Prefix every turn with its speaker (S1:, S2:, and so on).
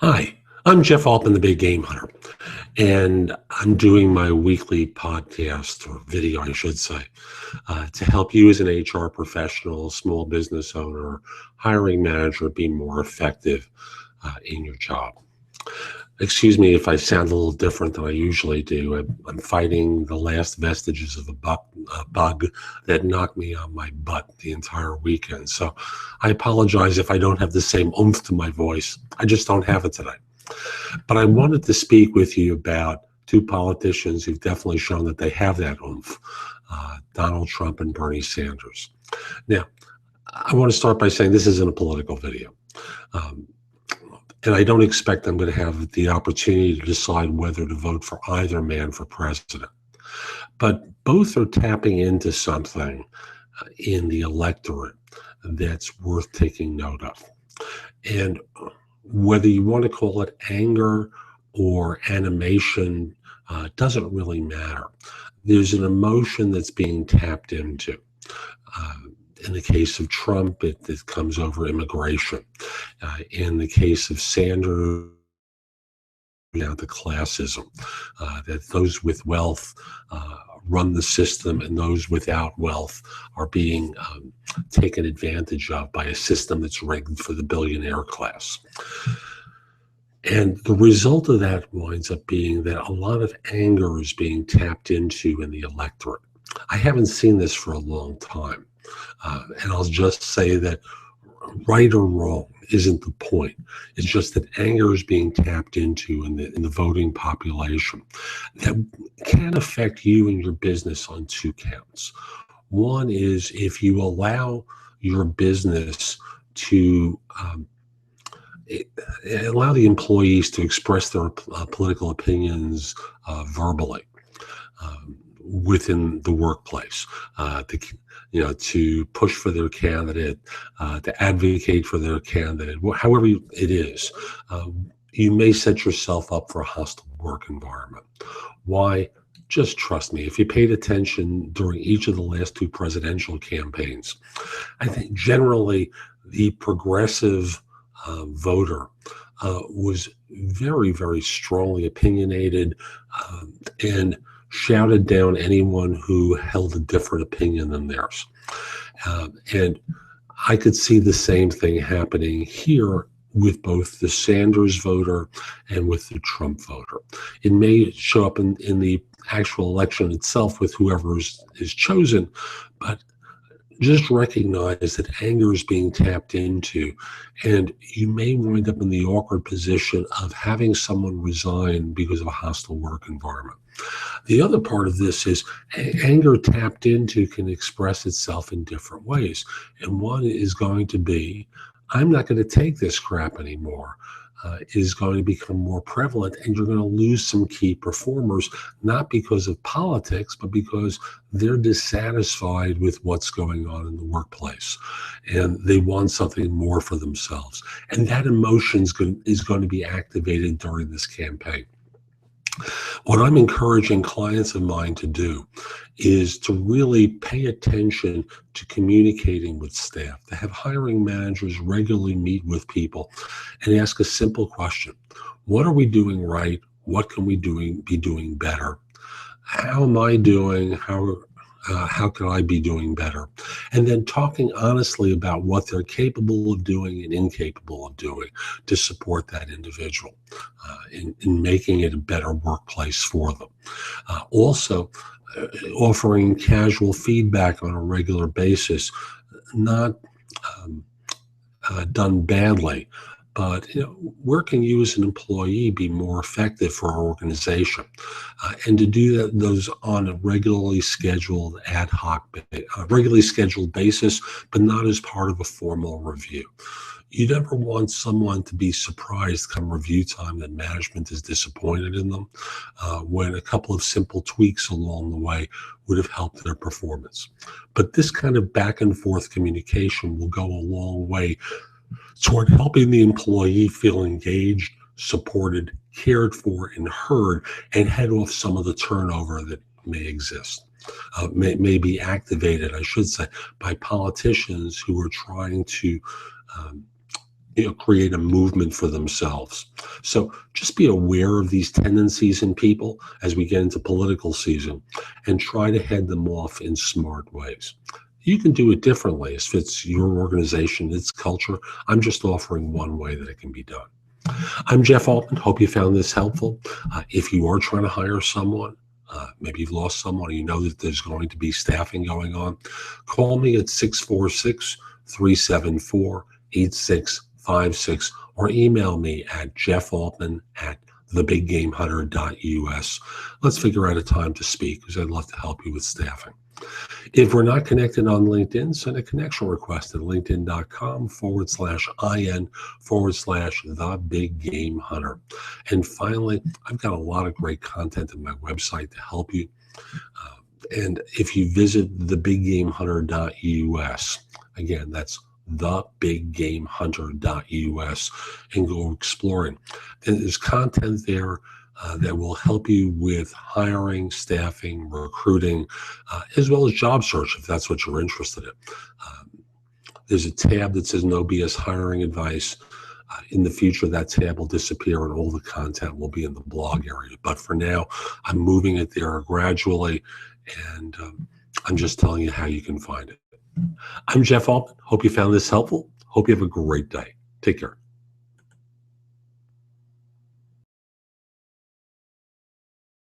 S1: Hi, I'm Jeff Altman, the Big Game Hunter, and I'm doing my weekly podcast or video, I should say, to help you as an HR professional, small business owner, hiring manager be more effective in your job. Excuse me if I sound a little different than I usually do. I'm fighting the last vestiges of a bug that knocked me on my butt the entire weekend. So I apologize if I don't have the same oomph to my voice. I just don't have it today. But I wanted to speak with you about two politicians who've definitely shown that they have that oomph, Donald Trump and Bernie Sanders. Now, I want to start by saying this isn't a political video. And I don't expect I'm going to have the opportunity to decide whether to vote for either man for president. But both are tapping into something in the electorate that's worth taking note of. And whether you want to call it anger or animation doesn't really matter. There's an emotion that's being tapped into. In the case of Trump, it comes over immigration. In the case of Sanders, down to classism, that those with wealth run the system and those without wealth are being taken advantage of by a system that's rigged for the billionaire class. And the result of that winds up being that a lot of anger is being tapped into in the electorate. I haven't seen this for a long time. And I'll just say that right or wrong isn't the point. It's just that anger is being tapped into in the voting population that can affect you and your business on two counts. One is if you allow your business to allow the employees to express their political opinions verbally within the workplace, to push for their candidate, to advocate for their candidate, however it is, you may set yourself up for a hostile work environment. Why? Just trust me. If you paid attention during each of the last two presidential campaigns, I think generally the progressive voter was very, very strongly opinionated and shouted down anyone who held a different opinion than theirs. And I could see the same thing happening here with both the Sanders voter and with the Trump voter. It may show up in the actual election itself with whoever is chosen, but just recognize that anger is being tapped into, and you may wind up in the awkward position of having someone resign because of a hostile work environment. The other part of this is anger tapped into can express itself in different ways. And one is going to be, I'm not going to take this crap anymore, is going to become more prevalent, and you're going to lose some key performers, not because of politics, but because they're dissatisfied with what's going on in the workplace, and they want something more for themselves. And that emotion is going to be activated during this campaign. What I'm encouraging clients of mine to do is to really pay attention to communicating with staff, to have hiring managers regularly meet with people and ask a simple question. What are we doing right? What can we be doing better? How am I doing? How can I be doing better? And then talking honestly about what they're capable of doing and incapable of doing to support that individual in making it a better workplace for them. Also, offering casual feedback on a regular basis, not done badly, but where can you as an employee be more effective for our organization? And to do those on a regularly scheduled regularly scheduled basis, but not as part of a formal review. You never want someone to be surprised come review time that management is disappointed in them, when a couple of simple tweaks along the way would have helped their performance. But this kind of back and forth communication will go a long way toward helping the employee feel engaged, supported, cared for, and heard, and head off some of the turnover that may exist, may be activated, I should say, by politicians who are trying to create a movement for themselves. So just be aware of these tendencies in people as we get into political season and try to head them off in smart ways. You can do it differently as fits your organization, its culture. I'm just offering one way that it can be done. I'm Jeff Altman. Hope you found this helpful. If you are trying to hire someone, maybe you've lost someone, or you know that there's going to be staffing going on, call me at 646-374-8656 or email me at jeffaltman@thebiggamehunter.us. Let's figure out a time to speak because I'd love to help you with staffing. If we're not connected on LinkedIn, send a connection request at linkedin.com/IN/the Big Game Hunter. And finally, I've got a lot of great content on my website to help you. And if you visit thebiggamehunter.us, again, that's thebiggamehunter.us, and go exploring. And there's content there that will help you with hiring, staffing, recruiting, as well as job search if that's what you're interested in. There's a tab that says No BS Hiring Advice. In the future, that tab will disappear and all the content will be in the blog area. But for now, I'm moving it there gradually, and I'm just telling you how you can find it. I'm Jeff Altman. Hope you found this helpful. Hope you have a great day. Take care.